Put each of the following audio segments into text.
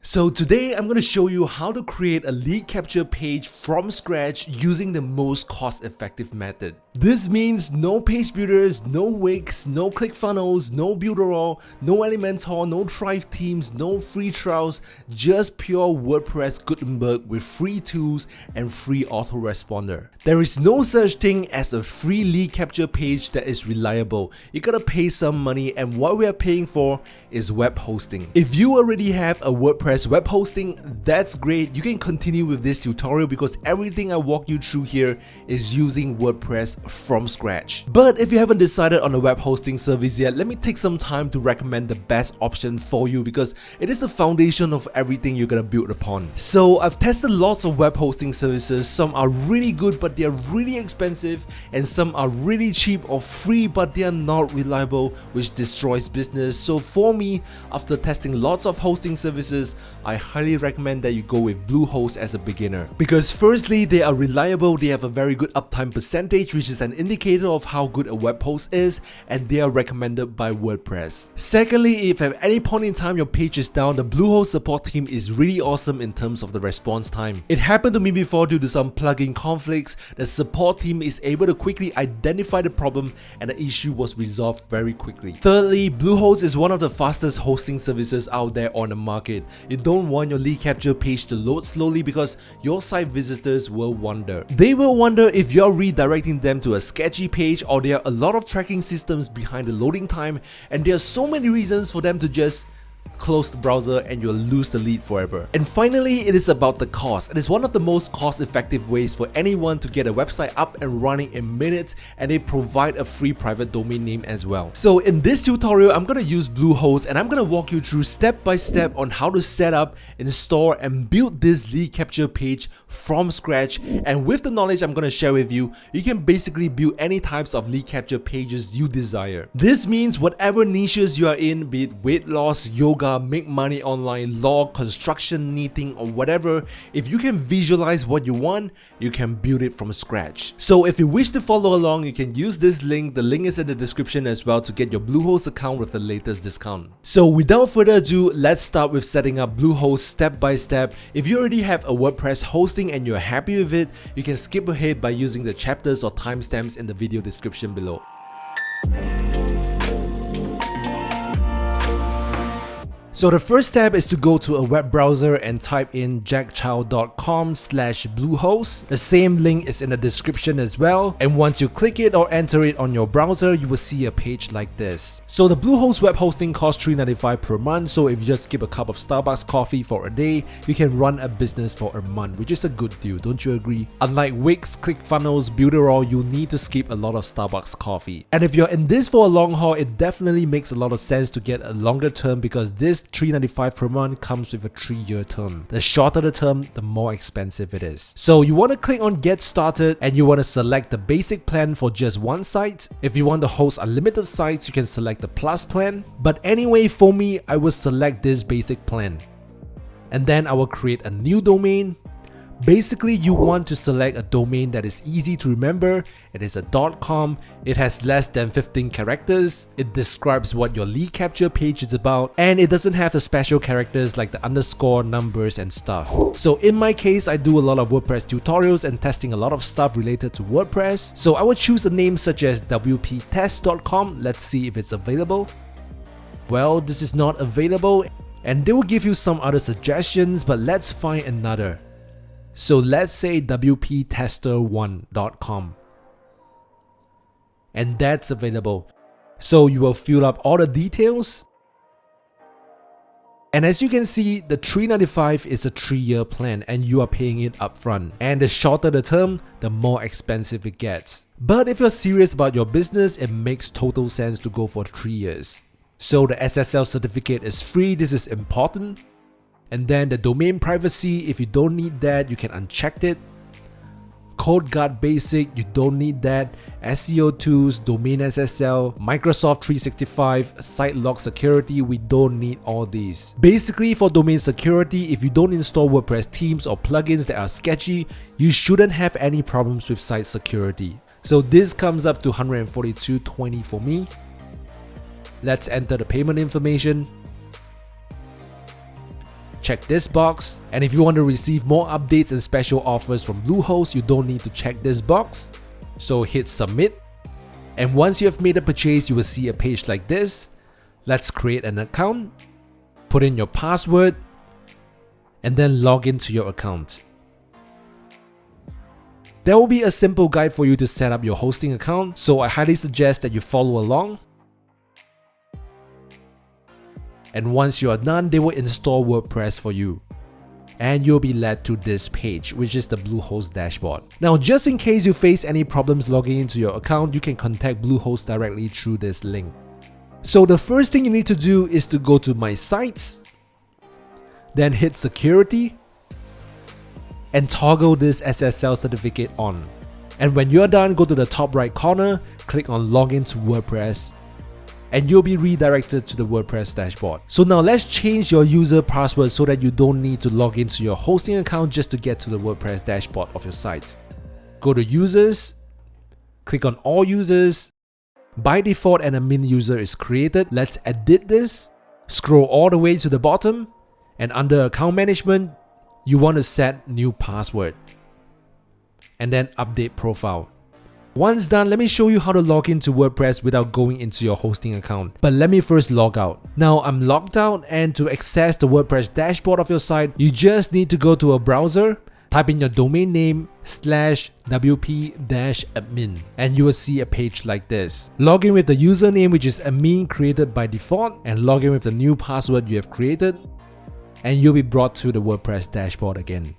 So today I'm going to show you how to create a lead capture page from scratch using the most cost-effective method. This means no page builders, no Wix, no ClickFunnels, no Builderall, no Elementor, no Thrive themes, no free trials, just pure WordPress Gutenberg with free tools and free Autoresponder. There is no such thing as a free lead capture page that is reliable. You gotta pay some money, and what we are paying for is web hosting. If you already have a WordPress web hosting, that's great. You can continue with this tutorial because everything I walk you through here is using WordPress from scratch. But if you haven't decided on a web hosting service yet, let me take some time to recommend the best option for you because it is the foundation of everything you're gonna build upon. So I've tested lots of web hosting services. Some are really good but they're really expensive, and some are really cheap or free but they are not reliable, which destroys business. So for me, after testing lots of hosting services, I highly recommend that you go with Bluehost as a beginner. Because firstly, they are reliable, they have a very good uptime percentage, which is an indicator of how good a web host is, and they are recommended by WordPress. Secondly, if at any point in time your page is down, the Bluehost support team is really awesome in terms of the response time. It happened to me before due to some plugin conflicts. The support team is able to quickly identify the problem and the issue was resolved very quickly. Thirdly, Bluehost is one of the fastest hosting services out there on the market. You don't want your lead capture page to load slowly because your site visitors will wonder. They will wonder if you're redirecting them to a sketchy page, or there are a lot of tracking systems behind the loading time, and there are so many reasons for them to just close the browser and you'll lose the lead forever. And finally, it is about the cost. It is one of the most cost-effective ways for anyone to get a website up and running in minutes, and they provide a free private domain name as well. So in this tutorial, I'm gonna use Bluehost and I'm gonna walk you through step by step on how to set up, install, and build this lead capture page from scratch. And with the knowledge I'm gonna share with you, you can basically build any types of lead capture pages you desire. This means whatever niches you are in, be it weight loss, yoga, make money online, law, construction, knitting, or whatever, if you can visualize what you want, you can build it from scratch. So if you wish to follow along, you can use this link. The link is in the description as well to get your Bluehost account with the latest discount. So without further ado, let's start with setting up Bluehost step by step. If you already have a WordPress hosting and you're happy with it, you can skip ahead by using the chapters or timestamps in the video description below. So the first step is to go to a web browser and type in jackchow.com/bluehost. The same link is in the description as well. And once you click it or enter it on your browser, you will see a page like this. So the Bluehost web hosting costs $3.95 per month. So if you just skip a cup of Starbucks coffee for a day, you can run a business for a month, which is a good deal, don't you agree? Unlike Wix, ClickFunnels, Builderall, you need to skip a lot of Starbucks coffee. And if you're in this for a long haul, it definitely makes a lot of sense to get a longer term because this $3.95 per month comes with a 3-year term. The shorter the term, the more expensive it is. So you want to click on get started and you want to select the basic plan for just one site. If you want to host unlimited sites, you can select the plus plan. But anyway, for me, I will select this basic plan. And then I will create a new domain. Basically, you want to select a domain that is easy to remember. It is a .com, it has less than 15 characters, it describes what your lead capture page is about, and it doesn't have the special characters like the underscore, numbers, and stuff. So in my case, I do a lot of WordPress tutorials and testing a lot of stuff related to WordPress. So I would choose a name such as wptest.com. Let's see if it's available. Well, this is not available, and they will give you some other suggestions, but let's find another. So let's say wptester1.com, and that's available. So you will fill up all the details, and as you can see, the $3.95 is a 3-year plan and you are paying it upfront, and the shorter the term, the more expensive it gets. But if you're serious about your business, it makes total sense to go for 3 years. So the SSL certificate is free, this is important. And then the domain privacy, if you don't need that, you can uncheck it. Code Guard Basic, you don't need that. SEO tools, domain SSL, Microsoft 365, site log security, we don't need all these. Basically, for domain security, if you don't install WordPress themes or plugins that are sketchy, you shouldn't have any problems with site security. So this comes up to $142.20 for me. Let's enter the payment information. check this box. And if you want to receive more updates and special offers from Bluehost, you don't need to check this box. So hit submit. And once you have made a purchase, you will see a page like this. Let's create an account, put in your password, and then log into your account. There will be a simple guide for you to set up your hosting account, so I highly suggest that you follow along. And once you are done, they will install WordPress for you. And you'll be led to this page, which is the Bluehost dashboard. Now, just in case you face any problems logging into your account, you can contact Bluehost directly through this link. So the first thing you need to do is to go to My Sites, then hit Security, and toggle this SSL certificate on. And when you're done, go to the top right corner, click on Login to WordPress, and you'll be redirected to the WordPress dashboard. So now let's change your user password so that you don't need to log into your hosting account just to get to the WordPress dashboard of your site. Go to Users, click on All Users. By default, an admin user is created. Let's edit this. Scroll all the way to the bottom, and under Account Management, you want to set New Password, and then Update Profile. Once done, let me show you how to log into WordPress without going into your hosting account. But let me first log out. Now I'm logged out, and to access the WordPress dashboard of your site, you just need to go to a browser, type in your domain name /wp-admin, and you will see a page like this. Log in with the username, which is admin created by default, and log in with the new password you have created, and you'll be brought to the WordPress dashboard again.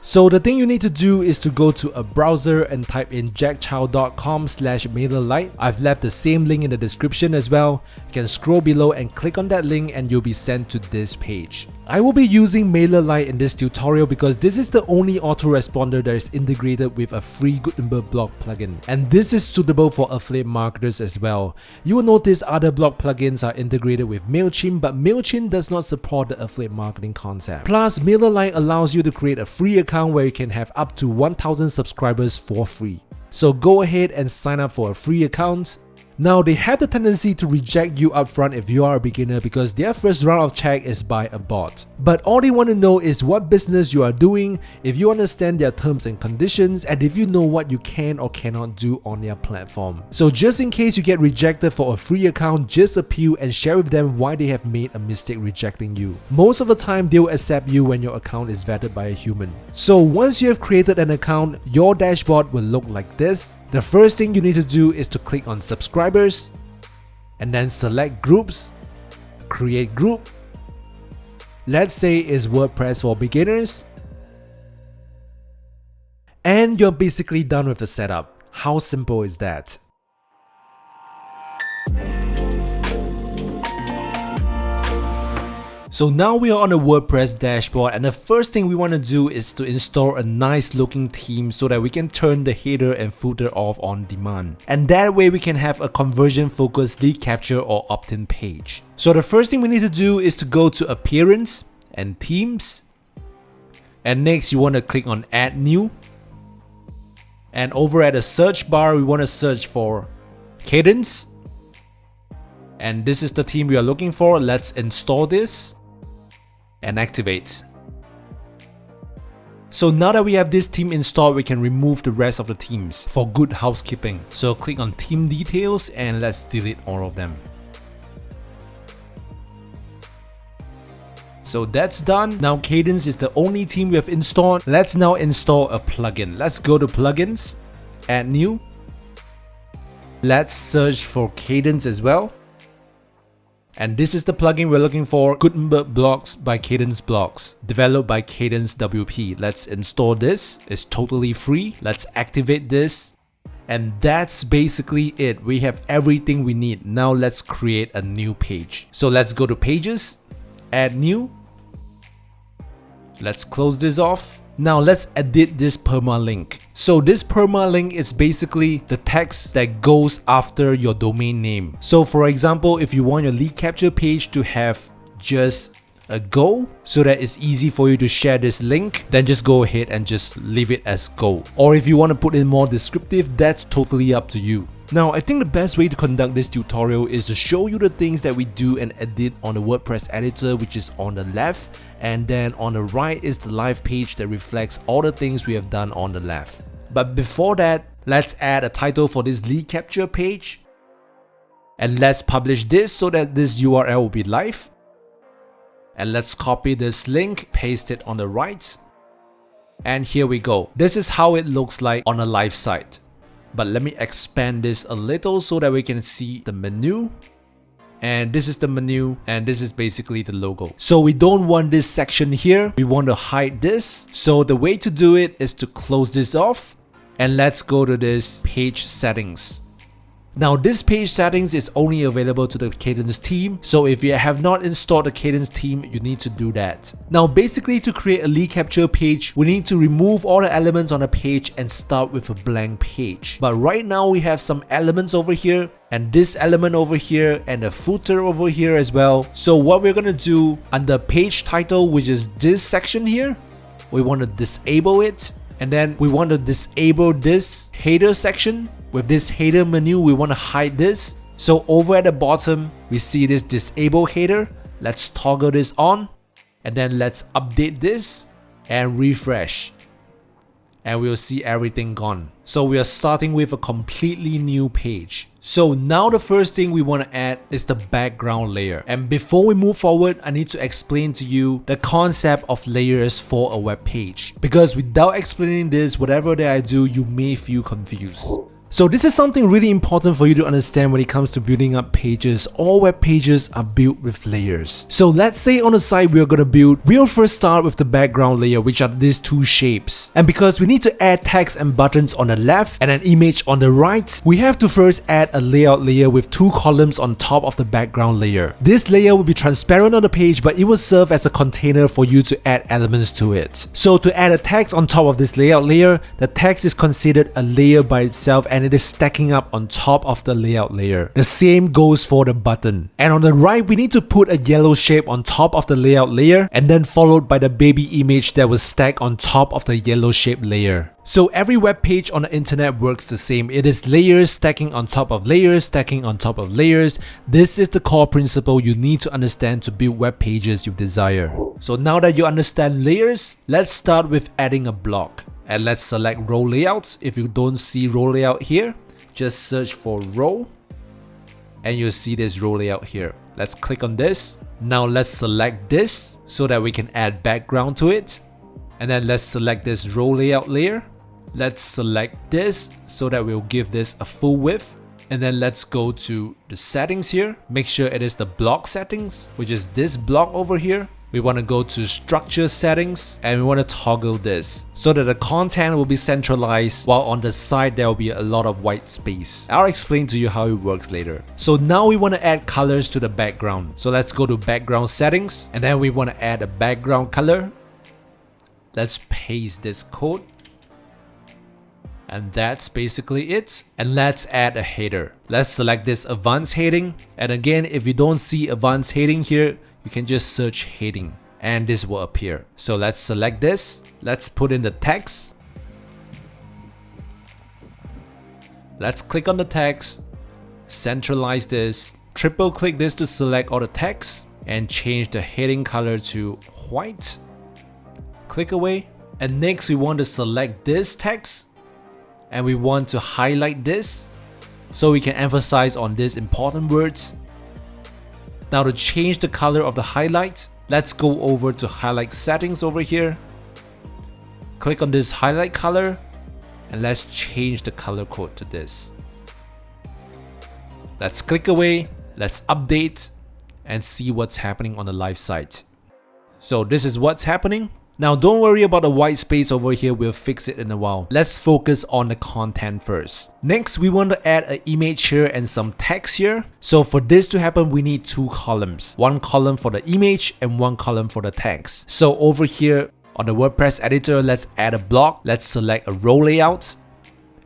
So the thing you need to do is to go to a browser and type in jackchow.com/MailerLite. I've left the same link in the description as well. You can scroll below and click on that link and you'll be sent to this page. I will be using MailerLite in this tutorial because this is the only autoresponder that is integrated with a free Gutenberg blog plugin. And this is suitable for affiliate marketers as well. You will notice other blog plugins are integrated with MailChimp, but MailChimp does not support the affiliate marketing concept. Plus, MailerLite allows you to create a free account where you can have up to 1,000 subscribers for free. So go ahead and sign up for a free account. Now, they have the tendency to reject you upfront if you are a beginner because their first round of check is by a bot. But all they want to know is what business you are doing, if you understand their terms and conditions, and if you know what you can or cannot do on their platform. So just in case you get rejected for a free account, just appeal and share with them why they have made a mistake rejecting you. Most of the time, they will accept you when your account is vetted by a human. So once you have created an account, your dashboard will look like this. The first thing you need to do is to click on subscribers and then select groups, create group. Let's say it's WordPress for beginners. And you're basically done with the setup. How simple is that? So now we are on the WordPress dashboard, and the first thing we want to do is to install a nice looking theme so that we can turn the header and footer off on demand. And that way we can have a conversion focused lead capture or opt-in page. So the first thing we need to do is to go to Appearance and Themes. And next you want to click on Add New. And over at the search bar, we want to search for Cadence. And this is the theme we are looking for. Let's install this and activate. So now that we have this theme installed, we can remove the rest of the themes for good housekeeping. So click on Theme Details and let's delete all of them. So that's done. Now Cadence is the only theme we have installed. Let's now install a plugin. Let's go to Plugins, Add New. Let's search for Cadence as well. And this is the plugin we're looking for, Gutenberg Blocks by Cadence Blocks, developed by Cadence WP. Let's install this. It's totally free. Let's activate this. And that's basically it. We have everything we need. Now let's create a new page. So let's go to Pages, Add New. Let's close this off. Now let's edit this permalink. So this permalink is basically the text that goes after your domain name. So for example, if you want your lead capture page to have just a go so that it's easy for you to share this link, then just go ahead and just leave it as go. Or if you want to put in more descriptive, that's totally up to you. Now, I think the best way to conduct this tutorial is to show you the things that we do and edit on the WordPress editor, which is on the left, and then on the right is the live page that reflects all the things we have done on the left. But before that, let's add a title for this lead capture page. And let's publish this so that this URL will be live. And let's copy this link, paste it on the right. And here we go. This is how it looks like on a live site. But let me expand this a little so that we can see the menu. And this is the menu, and this is basically the logo. So we don't want this section here. We want to hide this. So the way to do it is to close this off. And let's go to this page settings. Now this page settings is only available to the Kadence team, so if you have not installed the Kadence team, you need to do that. Now basically, to create a lead capture page, we need to remove all the elements on a page and start with a blank page. But right now we have some elements over here, and this element over here, and a footer over here as well. So what we're gonna do under page title, which is this section here, we want to disable it, and then we want to disable this header section. With this header menu, we want to hide this. So over at the bottom, we see this disable header. Let's toggle this on, and then let's update this and refresh. And we'll see everything gone. So we are starting with a completely new page. So now the first thing we want to add is the background layer. And before we move forward, I need to explain to you the concept of layers for a web page. Because without explaining this, whatever that I do, you may feel confused. So this is something really important for you to understand when it comes to building up pages. All web pages are built with layers. So let's say on the site we'll first start with the background layer, which are these two shapes. And because we need to add text and buttons on the left and an image on the right, we have to first add a layout layer with two columns on top of the background layer. This layer will be transparent on the page, but it will serve as a container for you to add elements to it. So to add a text on top of this layout layer, the text is considered a layer by itself, and it is stacking up on top of the layout layer. The same goes for the button. And on the right, we need to put a yellow shape on top of the layout layer, and then followed by the baby image that will stack on top of the yellow shape layer. So every web page on the internet works the same. It is layers stacking on top of layers, stacking on top of layers. This is the core principle you need to understand to build web pages you desire. So now that you understand layers, let's start with adding a block. And let's select row layouts. If you don't see row layout here, just search for row and you'll see this row layout here. Let's click on this. Now let's select this so that we can add background to it. And then let's select this row layout layer. Let's select this so that we'll give this a full width. And then let's go to the settings here. Make sure it is the block settings, which is this block over here. We want to go to structure settings, and we want to toggle this so that the content will be centralized, while on the side there will be a lot of white space. I'll explain to you how it works later. So now we want to add colors to the background. So let's go to background settings, and then we want to add a background color. Let's paste this code. And that's basically it. And let's add a header. Let's select this advanced heading. And again, if you don't see advanced heading here, you can just search heading and this will appear. So let's select this. Let's put in the text. Let's click on the text, centralize this, triple click this to select all the text and change the heading color to white. Click away. And next we want to select this text and we want to highlight this so we can emphasize on these important words. Now to change the color of the highlight, let's go over to highlight settings over here. Click on this highlight color and let's change the color code to this. Let's click away, let's update and see what's happening on the live site. So this is what's happening. Now don't worry about the white space over here, we'll fix it in a while. Let's focus on the content first. Next, we want to add an image here and some text here. So for this to happen, we need two columns. One column for the image and one column for the text. So over here on the WordPress editor, let's add a block. Let's select a row layout.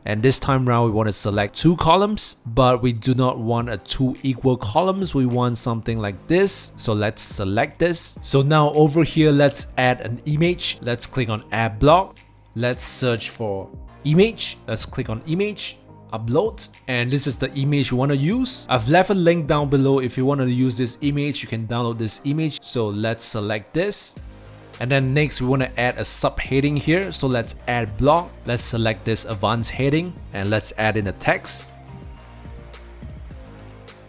And this time around, we want to select two columns, but we do not want two equal columns. We want something like this. So let's select this. So now over here, let's add an image. Let's click on add block. Let's search for image. Let's click on image. upload, and this is the image you want to use. I've left a link down below. If you want to use this image, you can download this image. So let's select this. And then next we want to add a subheading here. So let's add block. Let's select this advanced heading and let's add in a text.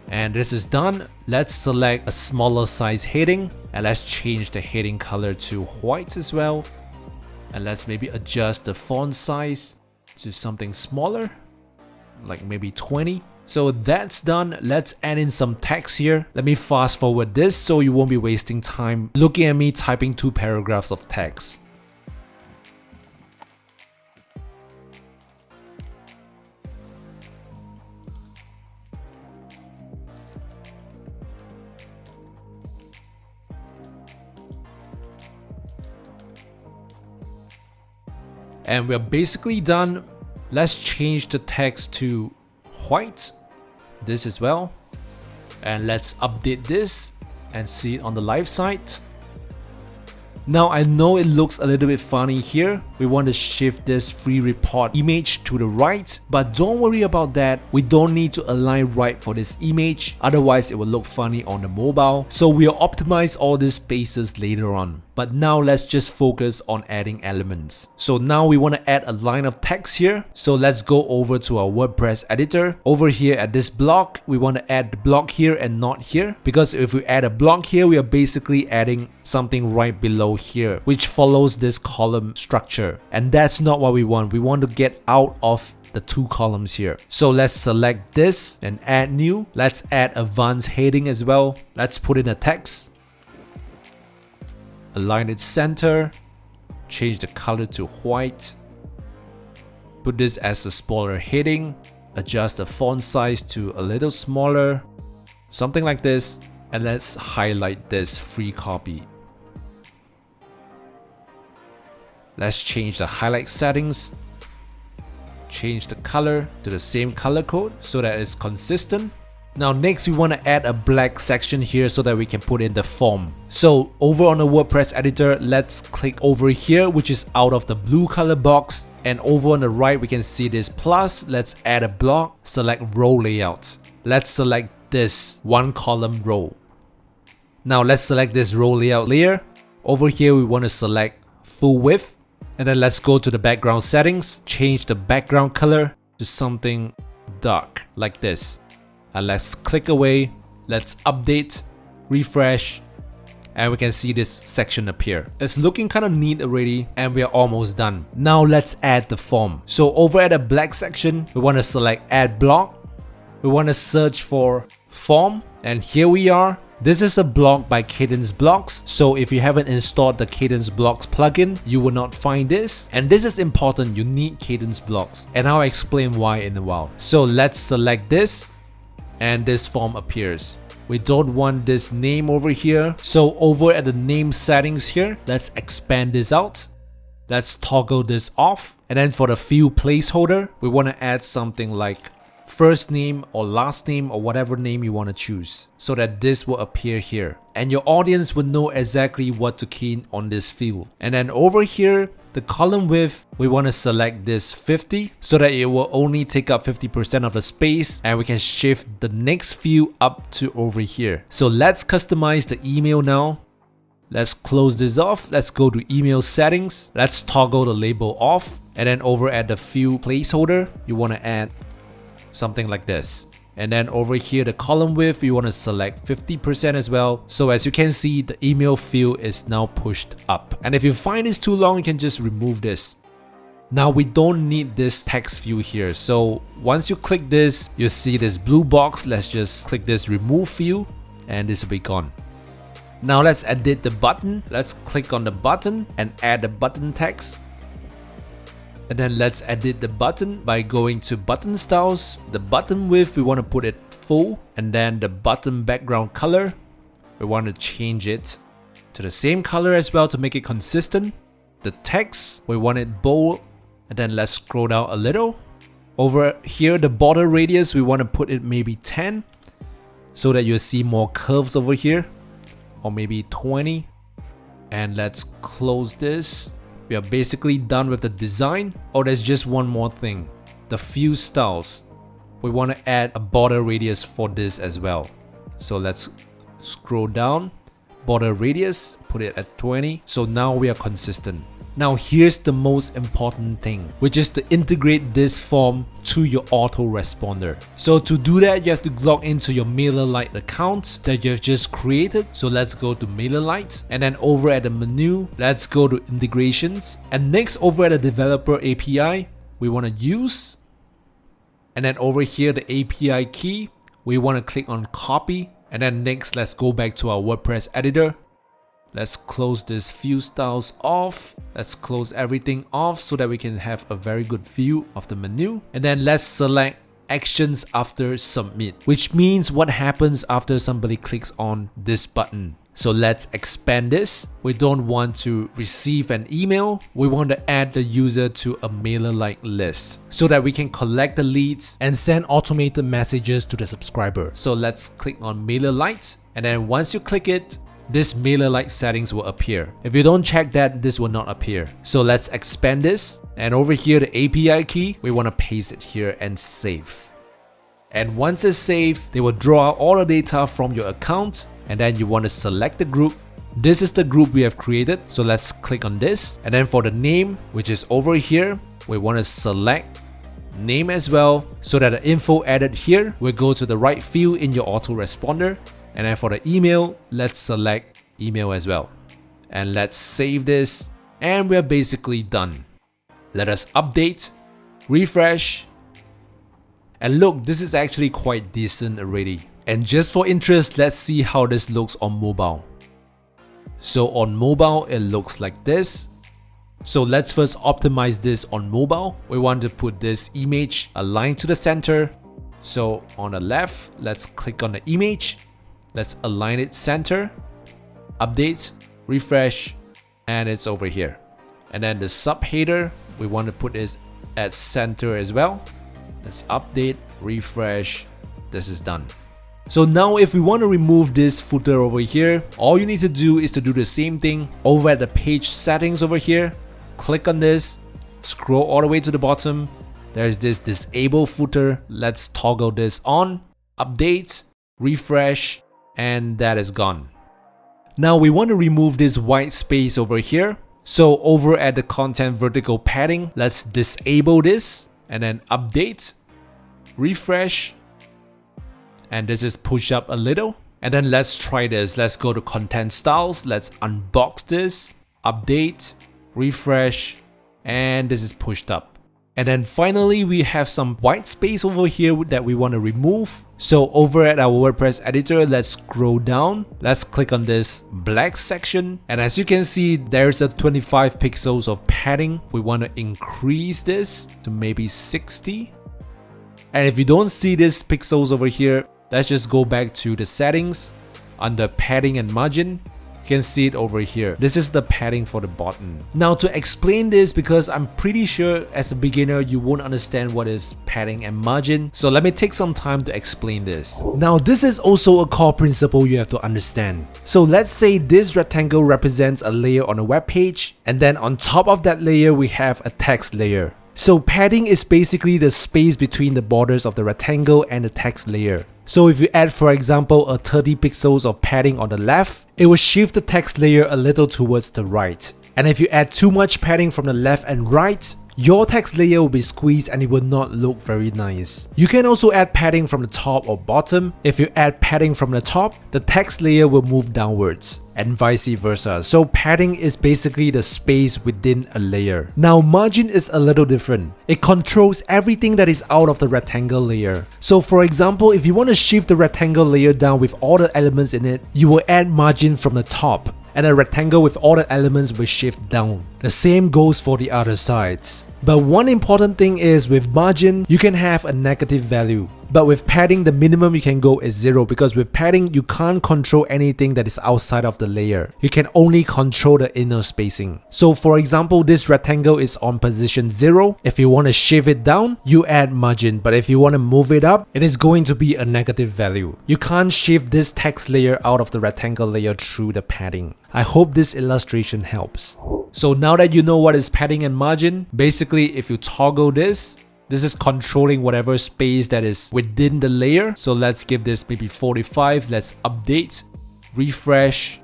And this is done. Let's select a smaller size heading and let's change the heading color to white as well. And let's maybe adjust the font size to something smaller, like maybe 20. So that's done. Let's add in some text here. Let me fast forward this so you won't be wasting time looking at me typing 2 paragraphs of text. And we're basically done. Let's change the text to white, this as well. And let's update this and see it on the live site. Now I know it looks a little bit funny here. We want to shift this free report image to the right, but don't worry about that. We don't need to align right for this image, otherwise it will look funny on the mobile. So we'll optimize all these spaces later on. But now let's just focus on adding elements. So now we want to add a line of text here. So let's go over to our WordPress editor. Over here at this block, we want to add the block here and not here. Because if we add a block here, we are basically adding something right below here, which follows this column structure. And that's not what we want. We want to get out of the 2 columns here. So let's select this and add new. Let's add advanced heading as well. Let's put in a text. Align its center, change the color to white, put this as a smaller heading, adjust the font size to a little smaller, something like this, and let's highlight this free copy. Let's change the highlight settings, change the color to the same color code so that it's consistent. Now next we want to add a black section here so that we can put in the form. So over on the WordPress editor, let's click over here, which is out of the blue color box. And over on the right, we can see this plus. Let's add a block, select row layout. Let's select this 1 column row. Now let's select this row layout layer. Over here, we want to select full width. And then let's go to the background settings, change the background color to something dark like this. And let's click away, let's update, refresh, and we can see this section appear. It's looking kind of neat already and we are almost done. Now let's add the form. So over at the black section, we want to select add block. We want to search for form, and here we are. This is a block by Cadence Blocks. So if you haven't installed the Cadence Blocks plugin, you will not find this. And this is important, you need Cadence Blocks. And I'll explain why in a while. So let's select this. And this form appears. We don't want this name over here. So over at the name settings here, let's expand this out. Let's toggle this off. And then for the field placeholder, we want to add something like first name or last name or whatever name you want to choose so that this will appear here. And your audience will know exactly what to key in on this field. And then over here, the column width, we want to select this 50 so that it will only take up 50% of the space, and we can shift the next field up to over here. So let's customize the email now. Let's close this off. Let's go to email settings. Let's toggle the label off. And then over at the field placeholder, you want to add something like this. And then over here, the column width, you want to select 50% as well. So as you can see, the email field is now pushed up. And if you find this too long, you can just remove this. Now we don't need this text field here. So once you click this, you'll see this blue box. Let's just click this remove field and this will be gone. Now let's edit the button. Let's click on the button and add the button text. And then let's edit the button by going to button styles. The button width, we want to put it full. And then the button background color, we want to change it to the same color as well to make it consistent. The text, we want it bold. And then let's scroll down a little. Over here, the border radius, we want to put it maybe 10 so that you'll see more curves over here, or maybe 20. And let's close this. We are basically done with the design. Oh, there's just one more thing. The field styles. we want to add a border radius for this as well. So let's scroll down, border radius, put it at 20. So now we are consistent. Now here's the most important thing, which is to integrate this form to your autoresponder. So to do that, you have to log into your MailerLite account that you have just created. So let's go to MailerLite, and then over at the menu, let's go to integrations. And next over at the developer API, we want to use. And then over here, the API key, we want to click on copy. And then next, let's go back to our WordPress editor. Let's close this view styles off. Let's close everything off so that we can have a very good view of the menu. And then let's select actions after submit, which means what happens after somebody clicks on this button. So let's expand this. We don't want to receive an email. We want to add the user to a MailerLite list so that we can collect the leads and send automated messages to the subscriber. So let's click on MailerLite. And then once you click it, this MailerLite settings will appear. If you don't check that, this will not appear. So let's expand this. And over here, the API key, we want to paste it here and save. And once it's saved, they will draw out all the data from your account. And then you want to select the group. This is the group we have created. So let's click on this. And then for the name, which is over here, we want to select name as well. So that the info added here will go to the right field in your autoresponder. And then for the email, let's select email as well. And let's save this. And we're basically done. Let us update, refresh. And look, this is actually quite decent already. And just for interest, let's see how this looks on mobile. So on mobile, it looks like this. So let's first optimize this on mobile. We want to put this image aligned to the center. So on the left, let's click on the image. Let's align it center, update, refresh, and it's over here. And then the sub header, we want to put this at center as well. Let's update, refresh, this is done. So now if we want to remove this footer over here, all you need to do is to do the same thing over at the page settings over here. Click on this, scroll all the way to the bottom. There's this disable footer. Let's toggle this on, update, refresh, and that is gone. Now we want to remove this white space over here. So over at the content vertical padding, let's disable this and then update, refresh, and this is push up a little. And then let's try this. Let's go to content styles. Let's unbox this, update, refresh, and this is pushed up. And then finally, we have some white space over here that we want to remove. So over at our WordPress editor, let's scroll down. Let's click on this black section. And as you can see, there's a 25 pixels of padding. We want to increase this to maybe 60. And if you don't see these pixels over here, let's just go back to the settings under padding and margin. You can see it over here. This is the padding for the button. Now to explain this, because I'm pretty sure as a beginner you won't understand what is padding and margin, so let me take some time to explain this. Now this is also a core principle you have to understand. So let's say this rectangle represents a layer on a web page, and then on top of that layer we have a text layer. So padding is basically the space between the borders of the rectangle and the text layer. So if you add, for example, a 30 pixels of padding on the left, it will shift the text layer a little towards the right. And if you add too much padding from the left and right, your text layer will be squeezed and it will not look very nice. You can also add padding from the top or bottom. If you add padding from the top, the text layer will move downwards, and vice versa. So padding is basically the space within a layer. Now margin is a little different. It controls everything that is out of the rectangle layer. So for example, if you want to shift the rectangle layer down with all the elements in it, you will add margin from the top, and a rectangle with all the elements will shift down. The same goes for the other sides. But one important thing is, with margin, you can have a negative value. But with padding, the minimum you can go is 0, because with padding, you can't control anything that is outside of the layer. You can only control the inner spacing. So for example, this rectangle is on position 0. If you want to shift it down, you add margin. But if you want to move it up, it is going to be a negative value. You can't shift this text layer out of the rectangle layer through the padding. I hope this illustration helps. So now that you know what is padding and margin, basically if you toggle this, This is controlling whatever space that is within the layer. So let's give this maybe 45. Let's update, refresh.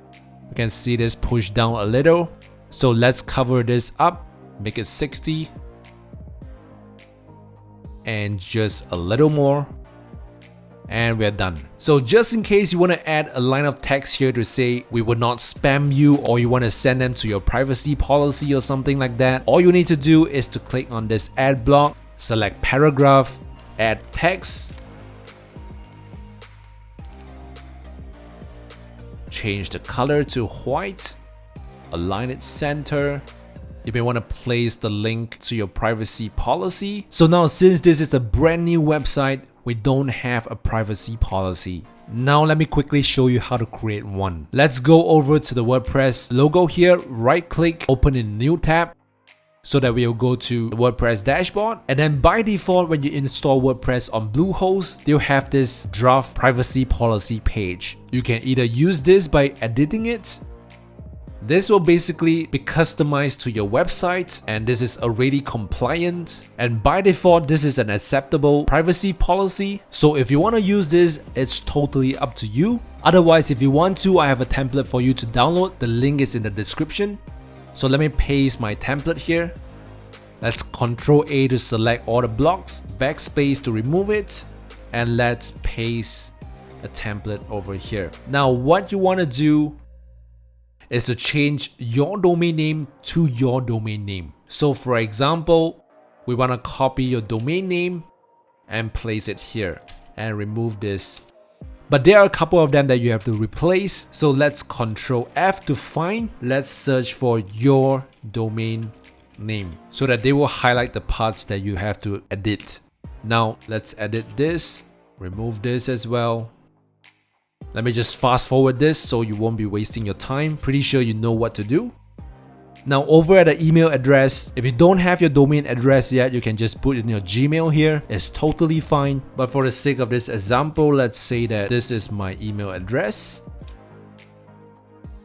You can see this push down a little. So let's cover this up, make it 60. And just a little more. And we're done. So just in case you want to add a line of text here to say we will not spam you, or you want to send them to your privacy policy or something like that, all you need to do is to click on this add block, select paragraph, add text, change the color to white, align it center. You may want to place the link to your privacy policy. So now, since this is a brand new website, we don't have a privacy policy. Now let me quickly show you how to create one. Let's go over to the WordPress logo here, right click, open a new tab, so that we'll go to the WordPress dashboard. And then by default, when you install WordPress on Bluehost, they'll have this draft privacy policy page. You can either use this by editing it. This will basically be customized to your website, and this is already compliant. And by default, this is an acceptable privacy policy. So if you want to use this, it's totally up to you. Otherwise, if you want to, I have a template for you to download. The link is in the description. So let me paste my template here. Let's Ctrl A to select all the blocks, backspace to remove it, and let's paste a template over here. Now what you want to do is to change your domain name to your domain name. So for example, we want to copy your domain name and place it here and remove this. But there are a couple of them that you have to replace. So let's Ctrl F to find. Let's search for your domain name so that they will highlight the parts that you have to edit. Now let's edit this, remove this as well. Let me just fast forward this so you won't be wasting your time. Pretty sure you know what to do. Now over at the email address, if you don't have your domain address yet, you can just put in your Gmail here. It's totally fine. But for the sake of this example, let's say that this is my email address.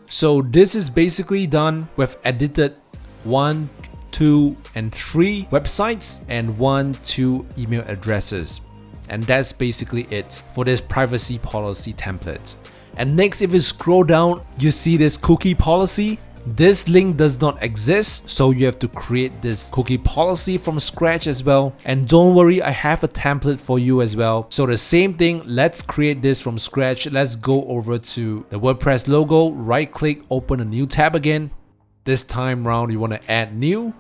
So this is basically done. We've edited 1, 2, and 3 websites and 1, 2 email addresses. And that's basically it for this privacy policy template. And next, if you scroll down, you see this cookie policy. This link does not exist, so you have to create this cookie policy from scratch as well. And don't worry, I have a template for you as well. So the same thing, let's create this from scratch. Let's go over to the WordPress logo, right click, open a new tab again. This time round, you want to add new.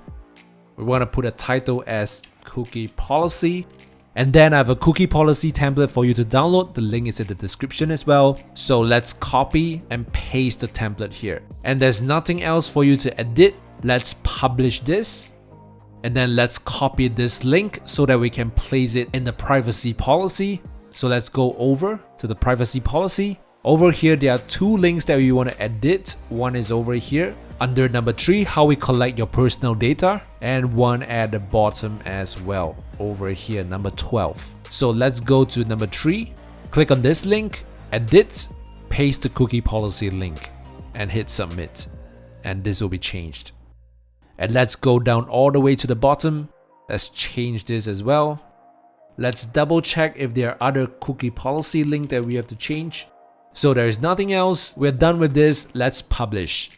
We want to put a title as cookie policy. And then I have a cookie policy template for you to download. The link is in the description as well. So let's copy and paste the template here. And there's nothing else for you to edit. Let's publish this. And then let's copy this link so that we can place it in the privacy policy. So let's go over to the privacy policy. Over here, there are 2 links that we want to edit. One is over here under number 3, how we collect your personal data, and one at the bottom as well over here, number 12. So let's go to number 3, click on this link, edit, paste the cookie policy link, and hit submit. And this will be changed. And let's go down all the way to the bottom. Let's change this as well. Let's double check if there are other cookie policy link that we have to change. So there is nothing else. We're done with this. Let's publish.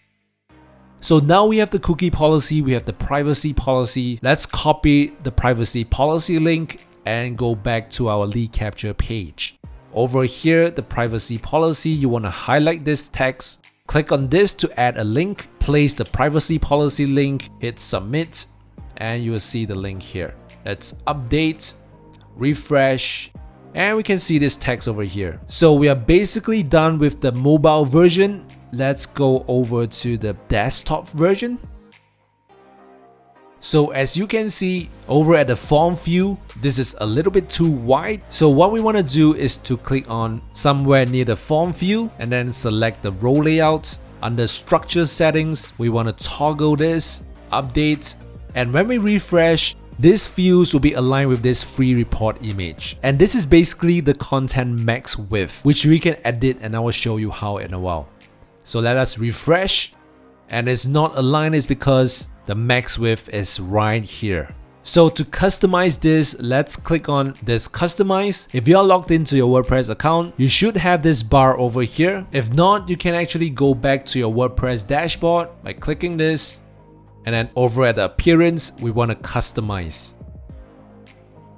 So now we have the cookie policy, we have the privacy policy. Let's copy the privacy policy link and go back to our lead capture page. Over here, the privacy policy, you want to highlight this text. Click on this to add a link. Place the privacy policy link, hit submit, and you will see the link here. Let's update, refresh, and we can see this text over here. So we are basically done with the mobile version. Let's go over to the desktop version. So as you can see over at the form view, this is a little bit too wide. So what we want to do is to click on somewhere near the form view and then select the row layout. Under structure settings, we want to toggle this, update, and when we refresh, these views will be aligned with this free report image. And this is basically the content max width, which we can edit, and I will show you how in a while. So let us refresh, and it's not aligned is because the max width is right here. So to customize this, let's click on this customize. If you're logged into your WordPress account, you should have this bar over here. If not, you can actually go back to your WordPress dashboard by clicking this. And then over at the appearance, we want to customize.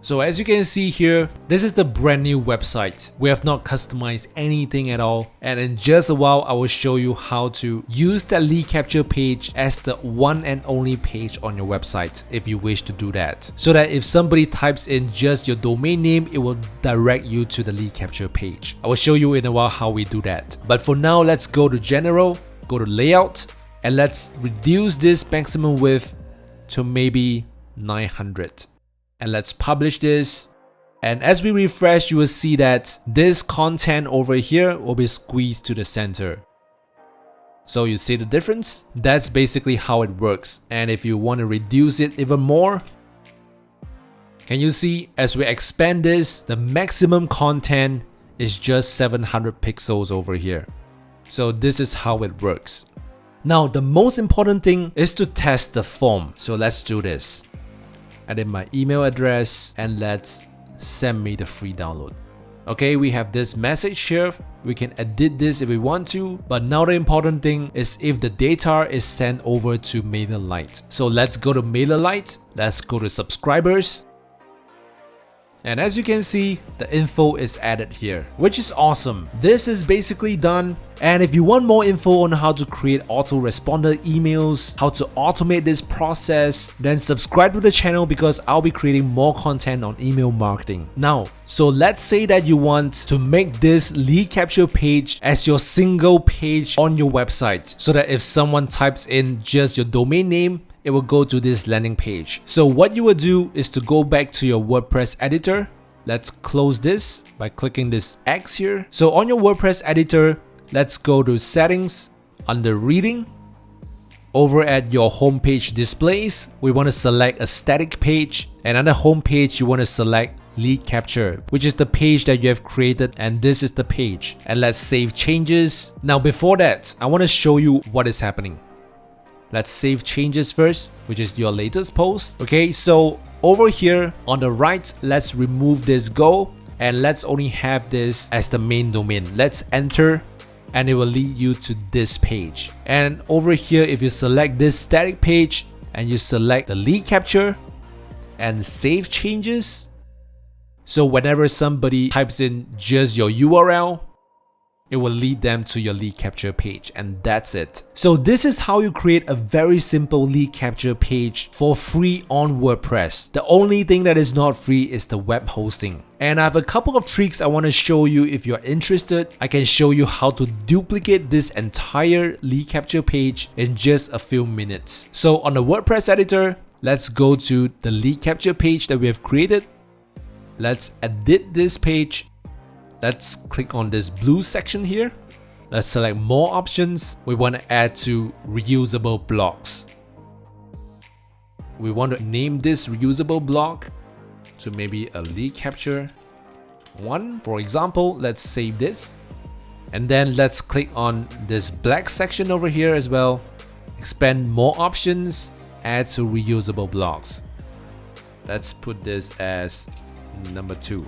So as you can see here, this is the brand new website. We have not customized anything at all. And in just a while, I will show you how to use that lead capture page as the one and only page on your website if you wish to do that. So that if somebody types in just your domain name, it will direct you to the lead capture page. I will show you in a while how we do that. But for now, let's go to General, go to Layout, and let's reduce this maximum width to maybe 900. And let's publish this. And as we refresh, you will see that this content over here will be squeezed to the center. So you see the difference? That's basically how it works. And if you want to reduce it even more, can you see as we expand this, the maximum content is just 700 pixels over here. So this is how it works. Now, the most important thing is to test the form. So let's do this. Add in my email address and let's send me the free download. Okay, we have this message here. We can edit this if we want to, but now the important thing is if the data is sent over to MailerLite. So let's go to MailerLite. Let's go to subscribers. And as you can see, the info is added here, which is awesome. This is basically done. And if you want more info on how to create autoresponder emails, how to automate this process, then subscribe to the channel because I'll be creating more content on email marketing. Now, so let's say that you want to make this lead capture page as your single page on your website so that if someone types in just your domain name, it will go to this landing page. So what you will do is to go back to your WordPress editor. Let's close this by clicking this X here. So on your WordPress editor, let's go to settings under reading. Over at your homepage displays, we want to select a static page, and on the homepage, you want to select lead capture, which is the page that you have created, and this is the page. And let's save changes. Now before that, I want to show you what is happening. Let's save changes first, which is your latest post. Okay, so over here on the right, let's remove this go and let's only have this as the main domain. Let's enter and it will lead you to this page. And over here, if you select this static page and you select the lead capture and save changes, so whenever somebody types in just your URL, it will lead them to your lead capture page, and that's it. So this is how you create a very simple lead capture page for free on WordPress. The only thing that is not free is the web hosting. And I have a couple of tricks I want to show you. If you're interested, I can show you how to duplicate this entire lead capture page in just a few minutes. So on the WordPress editor, let's go to the lead capture page that we have created. Let's edit this page. Let's click on this blue section here. Let's select more options. We want to add to reusable blocks. We want to name this reusable block to maybe a lead capture 1. For example, let's save this. And then let's click on this black section over here as well. Expand more options, add to reusable blocks. Let's put this as number 2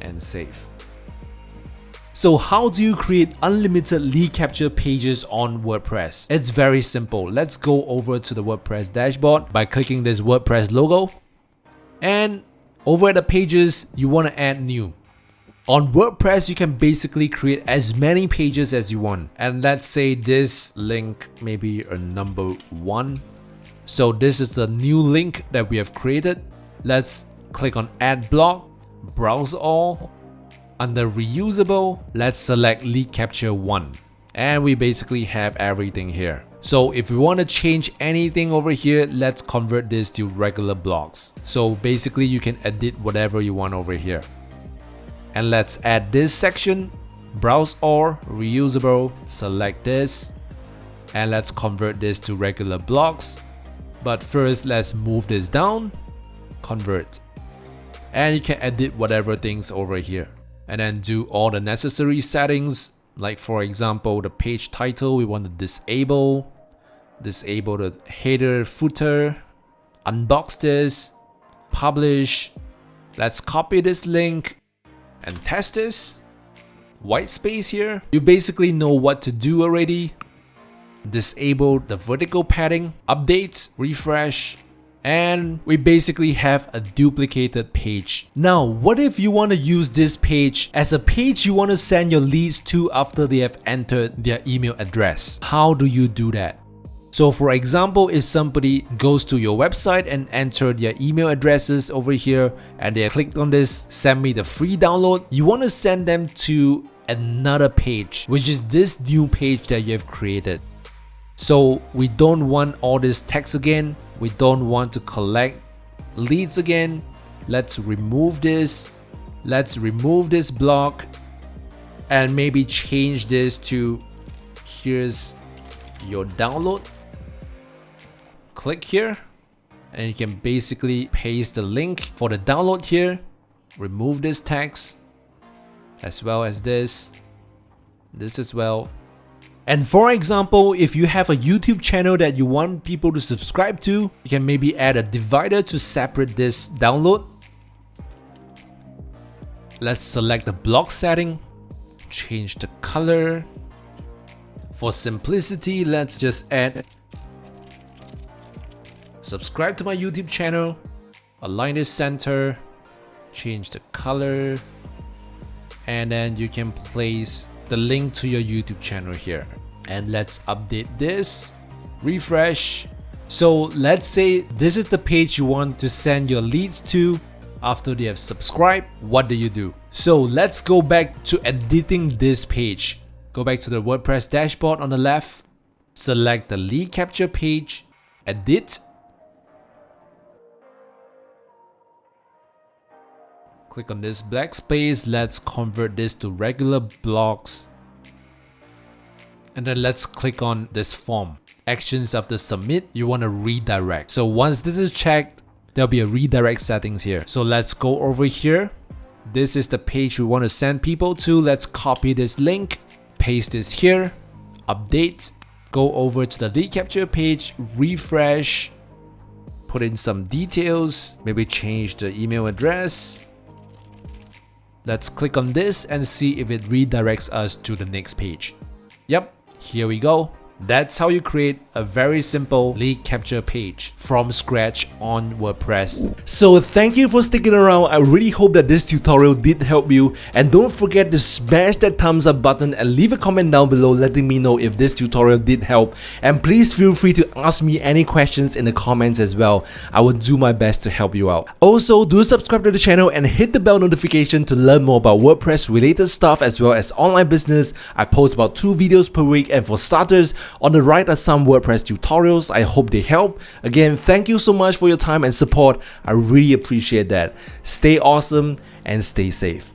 and save. So how do you create unlimited lead capture pages on WordPress? It's very simple. Let's go over to the WordPress dashboard by clicking this WordPress logo. And over at the pages, you want to add new. On WordPress, you can basically create as many pages as you want. And let's say this link maybe a number 1. So this is the new link that we have created. Let's click on add block, browse all. Under reusable, let's select lead capture 1. And we basically have everything here. So if we want to change anything over here, let's convert this to regular blocks. So basically you can edit whatever you want over here. And let's add this section, browse all, reusable, select this. And let's convert this to regular blocks. But first, let's move this down, convert. And you can edit whatever things over here. And then do all the necessary settings. Like for example, the page title, we want to disable the header, footer, unbox this, publish. Let's copy this link and test this. White space here. You basically know what to do already. Disable the vertical padding, update, refresh, and we basically have a duplicated page. Now, what if you want to use this page as a page you want to send your leads to after they have entered their email address? How do you do that? So for example, if somebody goes to your website and enter their email addresses over here and they clicked on this, send me the free download, you want to send them to another page, which is this new page that you have created. So we don't want all this text again. We don't want to collect leads again. Let's remove this. Let's remove this block and maybe change this to here's your download. Click here and you can basically paste the link for the download here. Remove this text as well as this as well. And for example, if you have a YouTube channel that you want people to subscribe to, you can maybe add a divider to separate this download. Let's select the block setting, change the color. For simplicity, let's just add subscribe to my YouTube channel, align this center, change the color, and then you can place the link to your YouTube channel here. And let's update this, refresh. So let's say this is the page you want to send your leads to after they have subscribed. What do? So let's go back to editing this page. Go back to the WordPress dashboard on the left, select the lead capture page, edit. Click on this black space. Let's convert this to regular blocks. And then let's click on this form. Actions after submit, you want to redirect. So once this is checked, there'll be a redirect settings here. So let's go over here. This is the page we want to send people to. Let's copy this link, paste this here, update, go over to the lead capture page, refresh, put in some details, maybe change the email address. Let's click on this and see if it redirects us to the next page. Yep, here we go. That's how you create a very simple lead capture page from scratch on WordPress. So thank you for sticking around. I really hope that this tutorial did help you. And don't forget to smash that thumbs up button and leave a comment down below letting me know if this tutorial did help. And please feel free to ask me any questions in the comments as well. I will do my best to help you out. Also, do subscribe to the channel and hit the bell notification to learn more about WordPress related stuff as well as online business. I post about 2 videos per week, and for starters, on the right are some WordPress tutorials. I hope they help. Again, thank you so much for your time and support. I really appreciate that. Stay awesome and stay safe.